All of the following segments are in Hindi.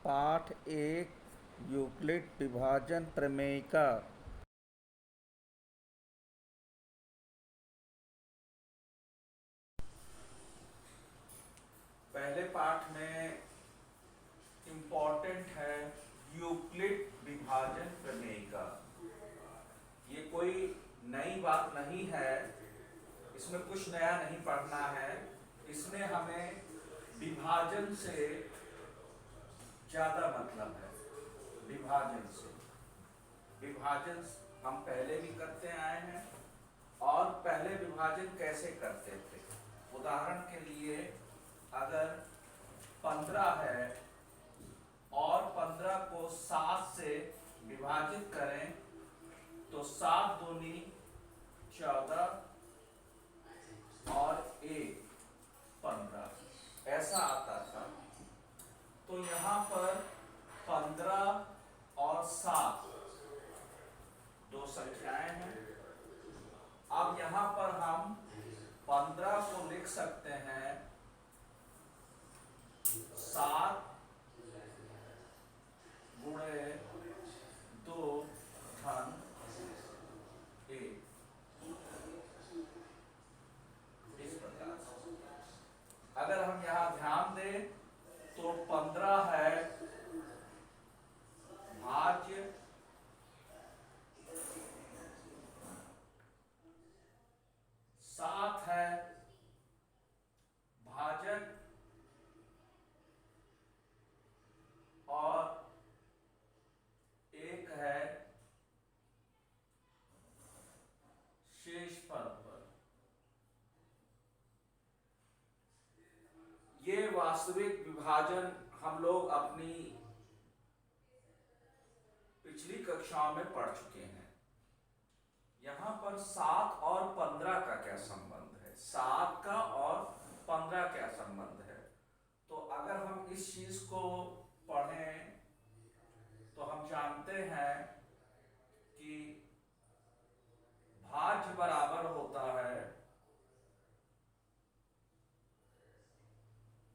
पाठ एक यूक्लिड विभाजन प्रमेय का। पहले पाठ में इम्पोर्टेंट है यूक्लिड विभाजन प्रमेय का। ये कोई नई बात नहीं है, इसमें कुछ नया नहीं पढ़ना है। इसमें हमें विभाजन से ज़्यादा मतलब है। विभाजन से विभाजन हम पहले भी करते आए हैं, और पहले विभाजन कैसे करते थे। उदाहरण के लिए अगर 15 है और 15 को 7 से विभाजित करें तो 7 दूनी 14 और 1 15 ऐसा आता था। तो यहाँ पर 15 और 7 दो संख्याएं हैं। अब यहाँ पर हम 15 को लिख सकते हैं 7 गुणे 2 धन 1, इस प्रकार से। अगर हम यहाँ ध्यान दें तो 15 है भाज्य 7 है भाजक और 1 है शेषफल पर। ये वास्तविक विभाजन हम लोग अपनी पिछली कक्षाओं में पढ़ चुके हैं। यहाँ पर 7 और 15 का क्या संबंध है, 7 का और 15 क्या संबंध है। तो अगर हम इस चीज को पढ़ें तो हम जानते हैं कि भाज्य बराबर होता है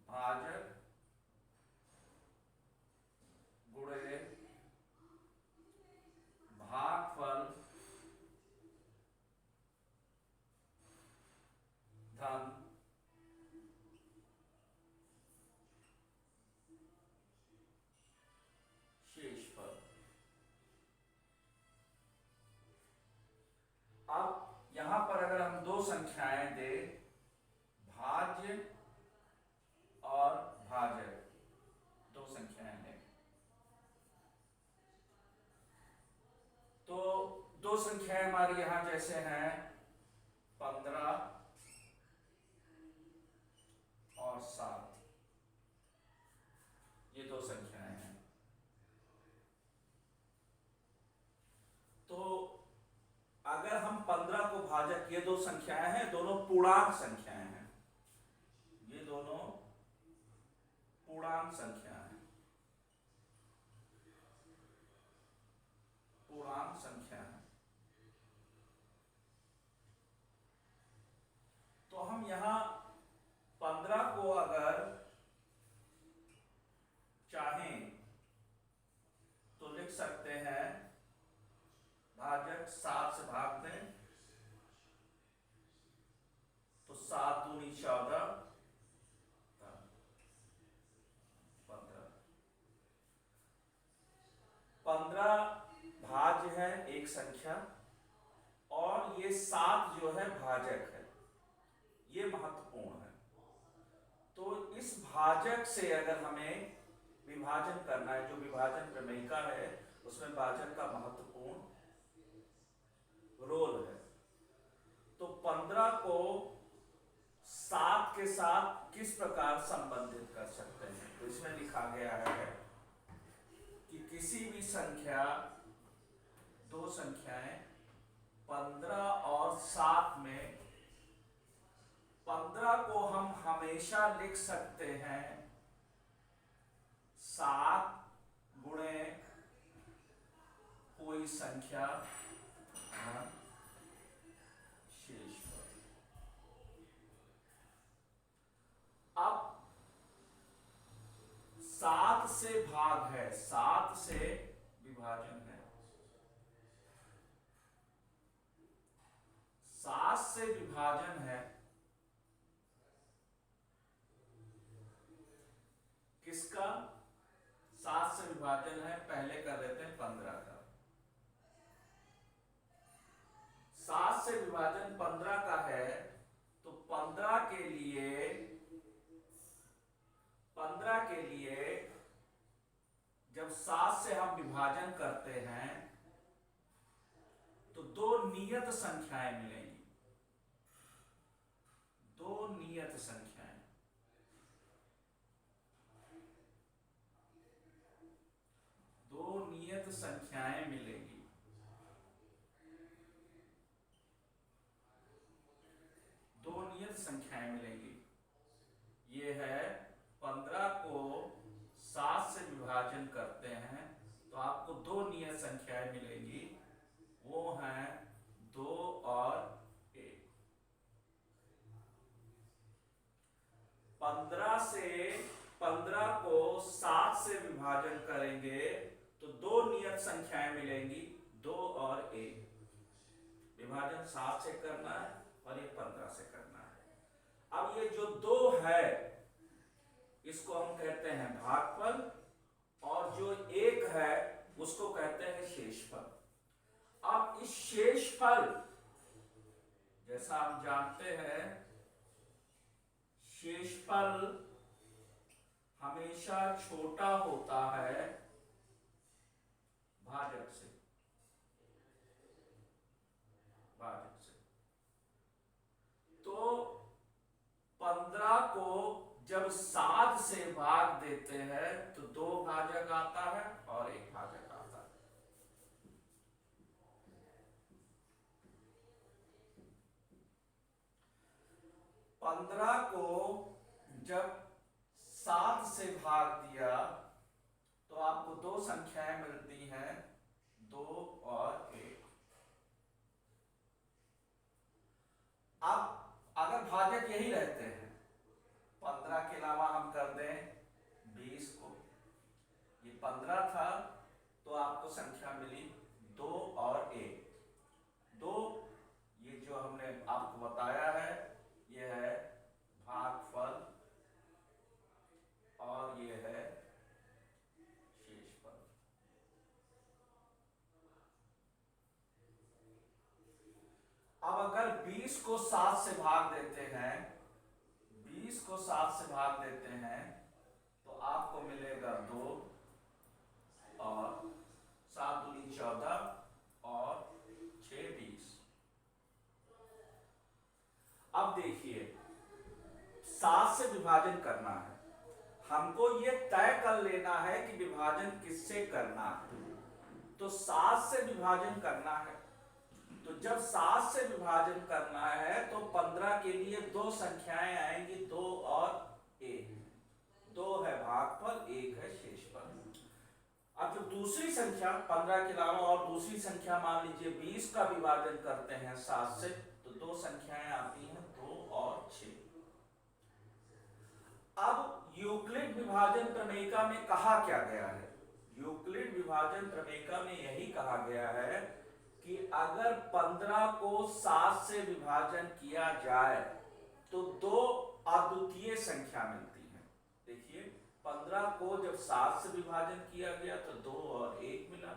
भाजक गुणे भागफल धन शेषफल। अब यहां पर अगर हम दो संख्याएं दें, भाज्य और भाजक, दो संख्याएं लें, तो दो संख्याएं हमारी यहां जैसे हैं 15 और 7, ये दो संख्याएं हैं। तो अगर हम 15 को भाजक, ये दो संख्याएं हैं, दोनों पूर्णांक संख्याएं हैं, ये दोनों पूर्णांक संख्या है, पूर्णांक संख्या है। तो हम यहां 15 को अगर चाहें तो लिख सकते हैं भाजक 7 से भाग दें तो 7 दूनी 14 15। 15 भाज्य है एक संख्या, और ये 7 जो है भाजक है, ये महत्वपूर्ण है। तो इस भाजक से अगर हमें विभाजन करना है, जो विभाजन प्रमेय का है, उसमें भाजक का महत्वपूर्ण रोल है। तो 15 को 7 के साथ किस प्रकार संबंधित कर सकते हैं, तो इसमें लिखा गया है कि किसी भी संख्या, दो संख्याएं 15 और 7 में 15 को हम हमेशा लिख सकते हैं 7 गुणे कोई संख्या शेषफल। अब 7 सात से भाग है, सात से विभाजन है, सात से विभाजन है किसका? सात से विभाजन है, पहले कर देते हैं 15 का। सात से विभाजन 15 का है, तो 15 के लिए जब 7 से हम विभाजन करते हैं तो दो नियत संख्याएं मिलेंगी, दो नियत संख्याएं, दो नियत संख्याएं मिलेंगी। दो नियत संख्याएं मिलेंगी। ये है 15 को 7 से विभाजन करते हैं तो आपको दो नियत संख्याएं मिलेंगी, वो हैं 2 और 1। 15 को 7 से विभाजन करेंगे तो दो नियत संख्याएं मिलेंगी, 2 और 1। विभाजन 7 से करना है और ये 15 से करना है। अब ये जो 2 है इसको हम कहते हैं भागफल, और जो 1 है उसको कहते हैं शेषफल। अब इस शेषफल, जैसा हम जानते हैं, शेषफल हमेशा छोटा होता है भाजक से, भाजक से। तो 15 को जब 7 से भाग देते हैं तो 2 भाजक आता है और 1 भाजक आता है। पंद्रह को जब 7 से भाग दिया तो आपको दो संख्याएं मिलती हैं, 2 और 1। अब अगर भाजक यही रहते हैं, 15 के अलावा हम कर दें 20 को, ये 15 था तो आपको संख्या मिली 2 और 1। 2 ये जो हमने आपको बताया है ये है भागफल और ये है शेषफल। अब अगर 20 को 7 से भाग देते हैं, 20 को 7 से भाग देते हैं तो आपको मिलेगा 2 और 7 दूनी 14 और 6 20। अब देखिए 7 से विभाजन करना है, हमको ये तय कर लेना है कि विभाजन किससे करना है। तो 7 से विभाजन करना है, तो जब 7 से विभाजन करना है तो 15 के लिए दो संख्याएं आएंगी, 2 और 1। 2 है भागफल, 1 है शेषफल। अब जो दूसरी संख्या 15 के अलावा और दूसरी संख्या मान लीजिए 20 का विभाजन करते हैं 7 से, तो दो संख्याएं आती हैं, 2 और 6। अब यूक्लिड विभाजन प्रमेयिका में कहा क्या गया है? यूक्लिड विभाजन प्रमेयिका में यही कहा गया है कि अगर 15 को 7 से विभाजन किया जाए तो दो अद्वितीय संख्या मिलती है। देखिए 15 को जब 7 से विभाजन किया गया तो 2 और 1 मिला।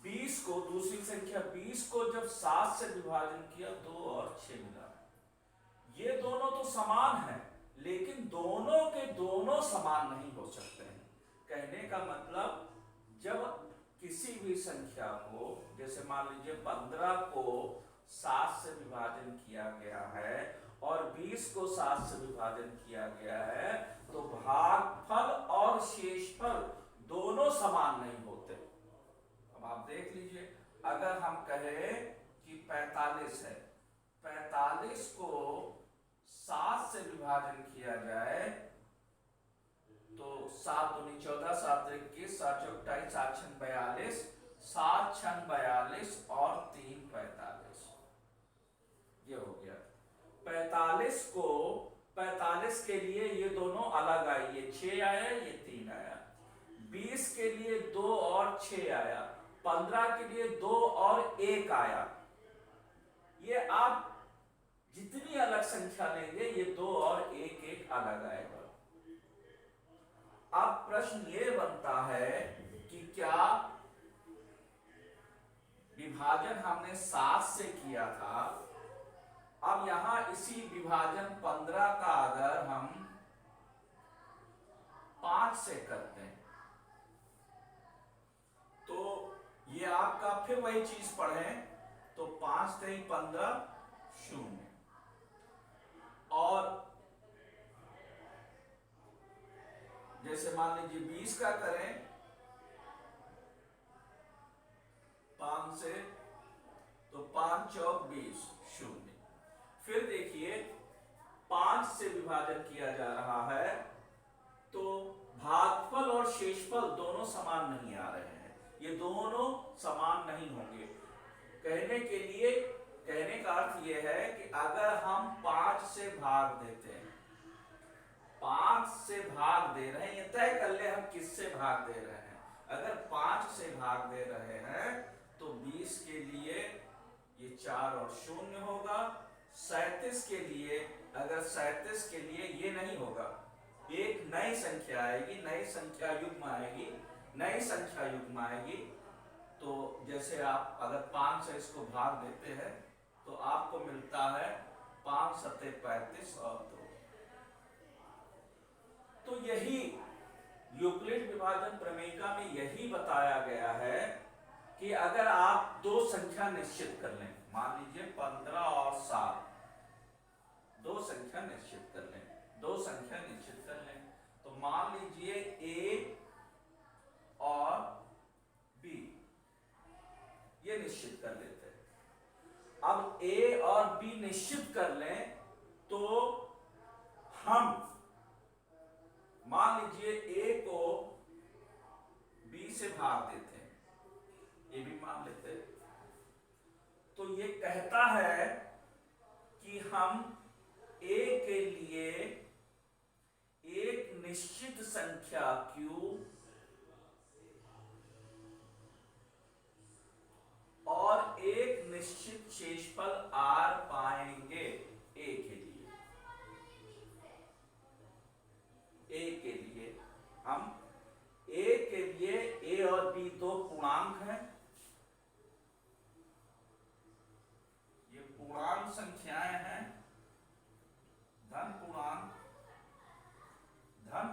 20 को, दूसरी संख्या 20 को जब 7 से विभाजन किया 2 और 6 मिला। ये दोनों तो समान हैं, लेकिन दोनों के दोनों समान नहीं हो सकते हैं। कहने का मतलब जब किसी भी संख्या को, जैसे मान लीजिए 15 को 7 से विभाजन किया गया है और 20 को 7 से विभाजन किया गया है, तो भागफल और शेषफल दोनों समान नहीं होते। अब आप देख लीजिए, अगर हम कहें कि 45 है, 45 को 7 से विभाजन किया जाए तो 7 दूनी 14, 7 21, 7 चौक 28, 7 छन 42, 7 छन 42 और 3 45। ये हो गया। 45 को, 45 के लिए ये दोनों अलग आई, ये 6 आया, ये 3 आया। के लिए 2 और 6 आया, 15 के लिए 2 और 1 आया। ये आप जितनी अलग संख्या लेंगे ये 2 और 1 एक अलग आएगा। अब प्रश्न ये बनता है कि क्या विभाजन हमने 7 से किया था, अब यहां इसी विभाजन 15 का अगर हम 5 से करते हैं तो ये आपका फिर वही चीज पढ़ें तो 5 3 15 0। और जैसे मान लीजिए 20 का करें 5 से तो 5 चौक 20 0। फिर देखिए 5 से विभाजन किया जा रहा है तो भागफल और शेषफल दोनों समान नहीं आ रहे हैं, ये दोनों समान नहीं होंगे। कहने का अर्थ यह है कि अगर हम 5 से भाग देते हैं, 5 से भाग दे रहे हैं, ये तय कर ले हम किससे भाग दे रहे हैं। अगर 5 से भाग दे रहे हैं तो 20 के लिए ये 4 और 0 होगा। 37 के लिए, अगर 37 के लिए ये नहीं होगा, एक नई संख्या आएगी, नई संख्या युग्म आएगी, नई संख्या युग्म आएगी। तो जैसे आप अगर 5 से इसको भाग देते हैं तो आपको मिलता है 5 सत्ते 35 और 2। तो यही यूक्लिड विभाजन प्रमेयिका में यही बताया गया है कि अगर आप दो संख्या निश्चित कर लें, मान लीजिए 15 और 7, दो संख्या निश्चित कर लें, तो मान लीजिए ए और बी, ये निश्चित कर लेते हैं। अब ए और बी निश्चित कर लें तो हम मान लीजिए ए को बी से भाग देते हैं, ये भी मान लेते हैं। तो ये कहता है कि हम ए के लिए एक निश्चित संख्या Q और एक निश्चित शेषफल R पाएंगे ए के लिए। हम ए के लिए ए और बी दो पूर्णांक हैं, ये पूर्णांक संख्याएं हैं, धन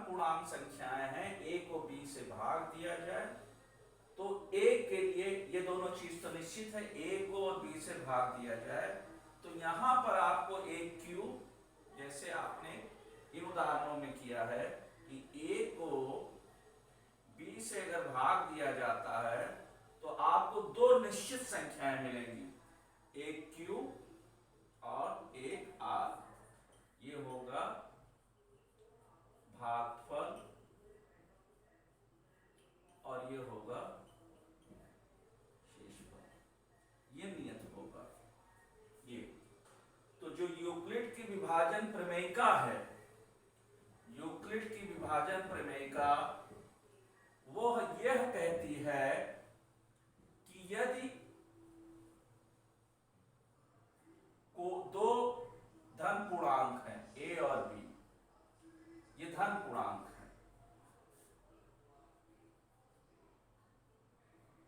पूर्णांक संख्याएं हैं। ए को बी से भाग दिया जाए तो ए के लिए ये दोनों चीज तो निश्चित है, ए को और बी से भाग दिया जाए तो यहां पर आपको एक Q, जैसे आपने इन उदाहरणों में किया है कि ए को बी से अगर भाग दिया जाता है तो आपको दो निश्चित संख्याएं मिलेंगी, एक Q और एक R। ये होगा भागफल और ये होगा शेषफल, ये नियत होगा। ये तो जो यूक्लिड की विभाजन प्रमेयिका है, यूक्लिड की विभाजन प्रमेयिका वो यह कहती है कि यदि को दो धन पूर्णांक हैं ए और बी, ये धन पूर्णांक है,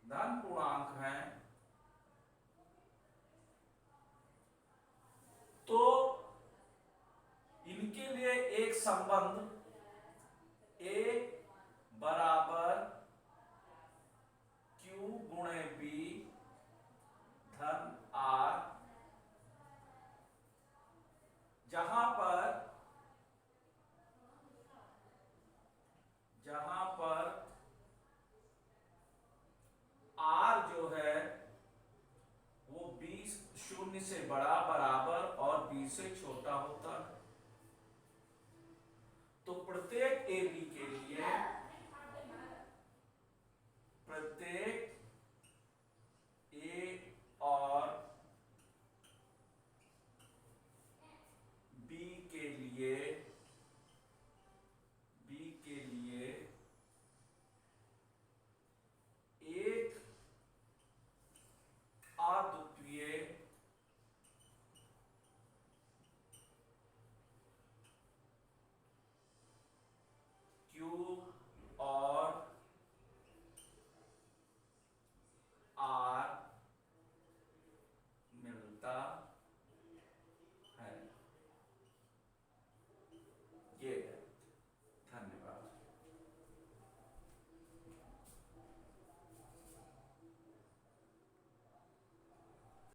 धन पूर्णांक हैं, तो इनके लिए एक संबंध